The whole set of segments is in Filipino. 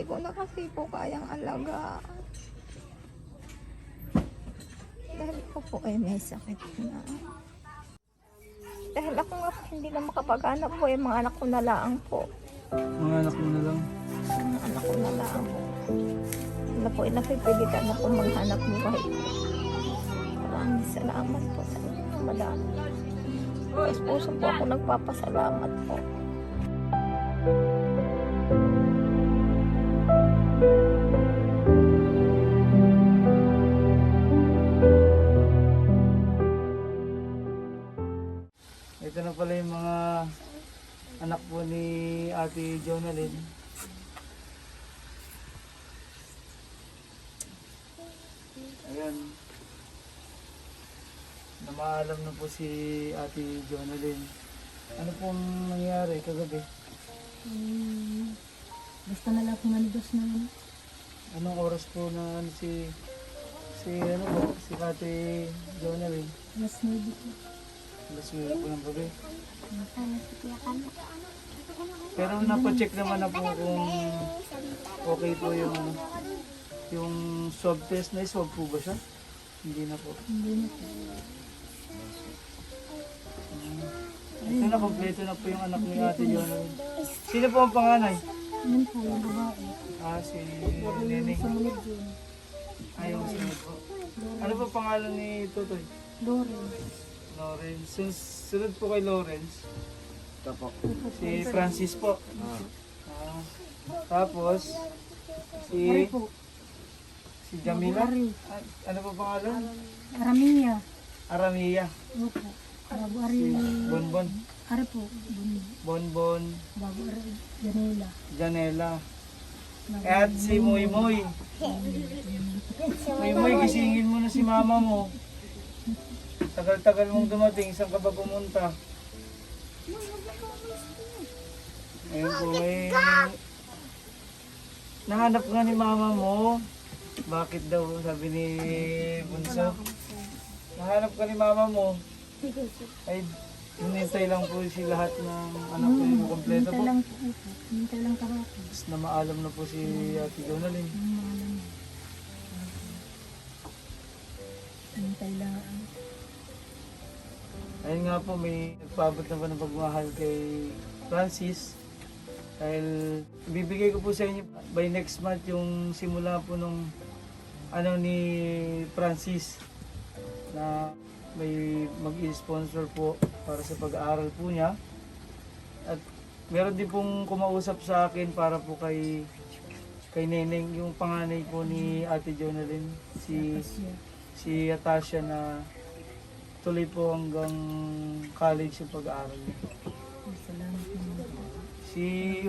ko na kasi po kayang alaga. Dahil ko po ay may sakit na. Dahil ako nga po hindi na makapag-anak po, yung mga anak ko na lang po. Mga anak mo na lang. Mga anak ko na lang po. Wala po, napipilitan na po maghanap buhay po. Maraming salamat po sa inyo, madami. Puso po ako nagpapasalamat po. Ito na pala yung mga anak po ni Ate Jonalyn. Ayan. Namaalam na po si Ate Jonalyn. Ano pong nangyari kagabi? Basta na lang kung dos na yun. Anong oras po na si Ate Jonalyn? Mas maybe ko. Alas 9 po ng gabi. Pero napacheck naman na po kung okay po yung swab test. Na swab po ba siya? Hindi na po. Hindi na po. Ito na, kompleto na po yung anak ni Ate Jonalyn. Sino po ang panganay? Yun po, yung babae. Si Neneng. Sumunod yun. Ayaw sunod po. Ano po pangalan ni Tutoy? Lawrence. Lawrence. Sunod po kay Lawrence. Si Francis po. Tapos, Ari po. si Jamila. Ari. Ano po pangalan? Aramia. Aramia. Opo. Bago Ari. Si Bonbon. Ari po. Bonbon. Bago Ari. Janela. Janela. At si Moy Moy. Moy Moy, gisingin mo na si mama mo. Tagal-tagal mong dumating, saan ka ba pumunta? Ayun po, nahanap nga ni mama mo. Bakit daw, sabi ni Bunso. Nahanap ka ni mama mo. Ay, hinintay lang po si lahat ng anak ko yung kompleto po. Hintay lang kahapon. Tapos na maalam na po si Ate Jonalyn. Hintay lang. Ayun nga po, may nagpaabot na po ng pagmahal kay Francis. Dahil ibibigay ko po sa inyo by next month yung simula po nung ni Francis na may mag-sponsor po para sa pag-aaral po niya. At meron din pong kumausap sa akin para po kay Neneng, yung panganay po ni Ate Jonalyn, si Atasha na tuloy po hanggang college yung pag-aaral niya.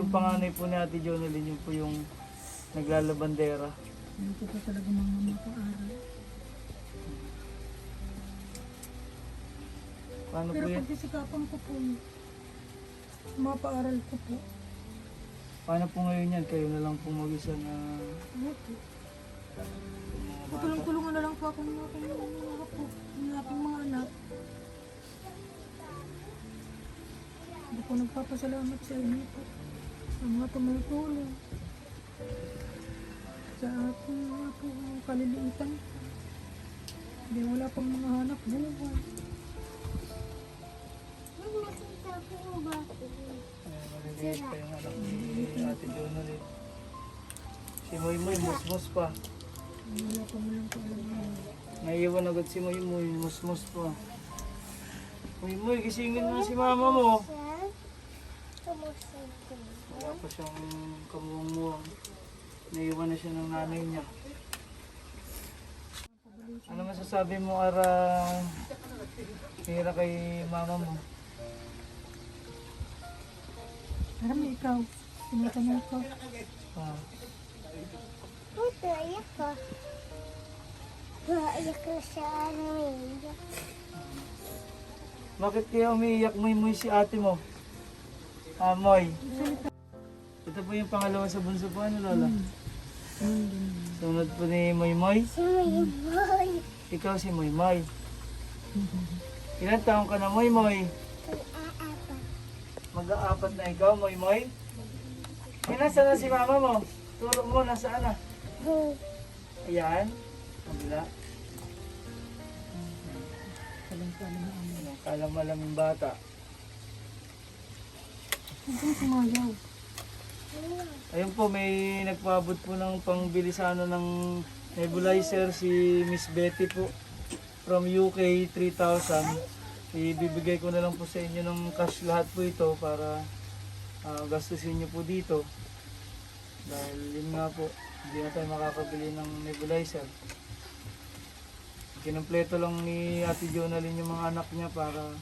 Yung panganay po ni Ate Jonalyn, yun po yung naglalabandera. Hindi ko pa talaga mga mapaaral. Paano Pero po yan? pagkisikapan ko po, mapaaral ko po. Paano po ngayon yan? Kayo na lang po mag-isa na... Tutulong-tulungan na lang po ako ng aking mga anak. Hindi ko nagpapasalamat sa inyo po. Sa mga tumutulong. Sa aking mga po kaliliitan. Hindi wala pang mga hanap buhay. Maliliit pa yung anak ni Ate Jonalyn. Si Moy Moy, musmos pa. Wala pa mo lang po alam mo. Naiiwan agad si Moy Moy, musmos pa. Moy Moy, gisingin mo si mama mo. Wala pa siyang kamuang-muang. Naiiwan na siya ng nanay niya. Ano masasabi mo, Mira, kay mama mo? Marami ikaw. Tumata mo ikaw. Puto, iyak ko. Iyak ko sa Bakit kaya umiiyak Moy si ate mo? Moy. Ito po yung pangalawa sa bunso po, ano Lola? Sunod po ni Moy. Si Moy. Ikaw si Moy. Ilan taong ka na Moy? Aapa. Mag-aapat na ikaw Moy. Nasaan na si mama mo? Turo mo, nasaan na? Ayan. Kabila. Kalam-alam yung bata. Huwag kang sumayaw. Ayun po, may nagpaabot po ng pangbili sana ng nebulizer si Miss Betty po from UK, 3,000. Ibibigay ko na lang po sa inyo ng cash lahat po ito para gastusin nyo po dito. Dahil yun nga po, hindi na tayo makakabili ng nebulizer. Kinumpleto lang ni Ate Jonalyn yung mga anak niya para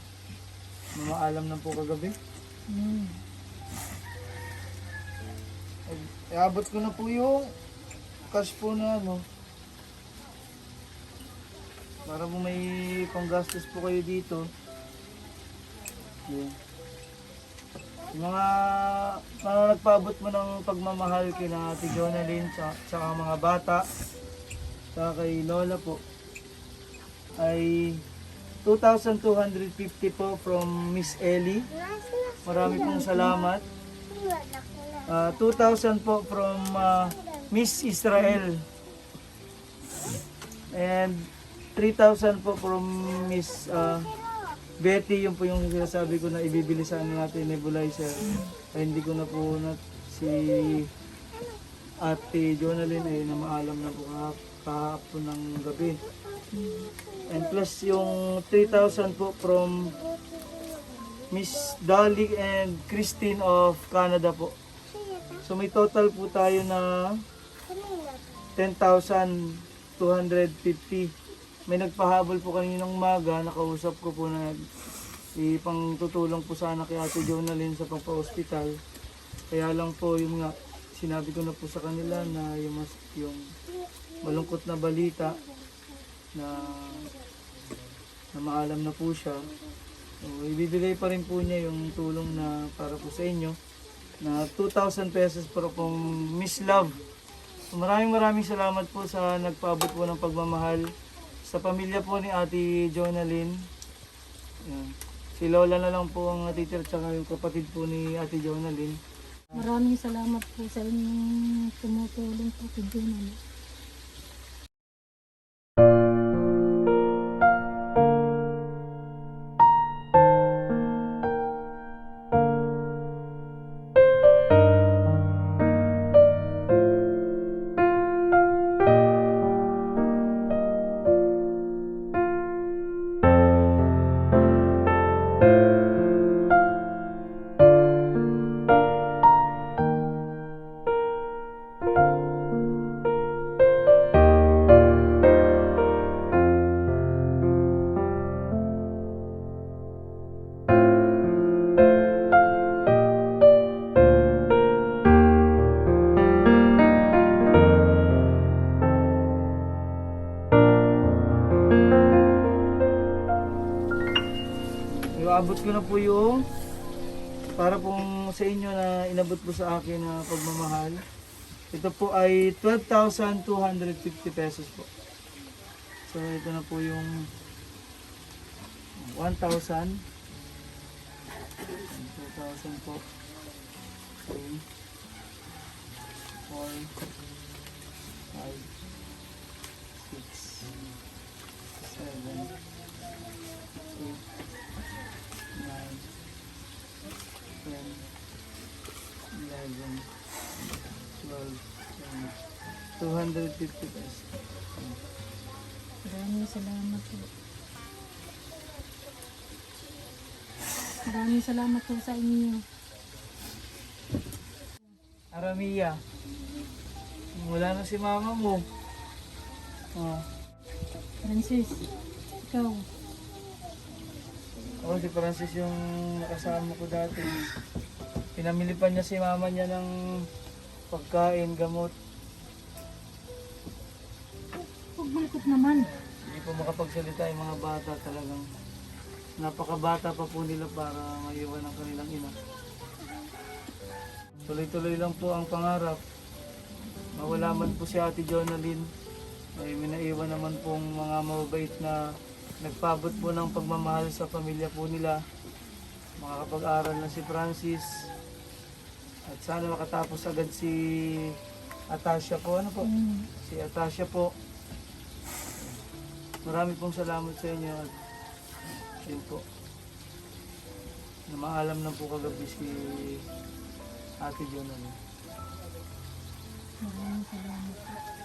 mamaalam na po kagabi. Iabot ko na po yung cash po na ano. Para po may panggastos po kayo dito. Yan. Yung mga nagpaabot mo ng pagmamahal kina Ate Jonalyn tsaka mga bata tsaka kay Lola po ay 2,250 po from Miss Ellie. Marami pong salamat. 2,000 po from Miss Israel. And 3,000 po from Miss Betty. Yun po yung sinasabi ko na ibibili sa natin nebulizer. Ay hindi ko na po si Ate Jonalyn ay na maalam na po kahapon ng gabi. And plus yung 3,000 po from Miss Dolly and Christine of Canada po. So may total po tayo na 10,250. May nagpahabol po kaninang umaga, nakausap ko po na ipang tutulong po sana kay Ate Jonalyn sa pagpa-hospital. Kaya lang po yung nga, sinabi ko na po sa kanila na yung malungkot na balita na maalam na po siya. So, ibibigay pa rin po niya yung tulong na para po sa inyo na 2,000 pesos para pong Miss Love. So, maraming salamat po sa nagpaabot po ng pagmamahal sa pamilya po ni Ate Jonalyn. Yan. Si Lola na lang po ang teacher tsaka yung kapatid po ni Ate Jonalyn. Maraming salamat po sa inyong tumutulong po kay Jonalyn. Iabot ko na po yung para pong sa inyo na inabot po sa akin na pagmamahal. Ito po ay 12,250 pesos po. So ito na po yung 1,000. 2,000 po. 3, 4, 5, 6, 7, 8, 9, 10, 11, 12, 250 pesos. Maraming salamat po. Maraming salamat po sa inyo. Aramia, wala na si mama mo. Oh. Francis, ikaw. Ako si Francis yung nakasama ko dati. Pinamili pa niya si mama niya ng pagkain, gamot. Huwag malikot naman. Hindi po makapagsalita yung mga bata talagang. Napakabata pa po nila para maiwan ang kanilang ina. Tuloy-tuloy lang po ang pangarap. Mawala man po si Ate Jonalyn. Ay minaiwan naman pong mga mababait na nagpabot po ng pagmamahal sa pamilya po nila. Makakapag-aral na si Francis. At sana makatapos agad si Atasha po, ano po? Si Atasha po. Marami pong salamat sa inyo at yun po. Namaalam na po kagabi si Ate John. Ano. Maraming salamat po.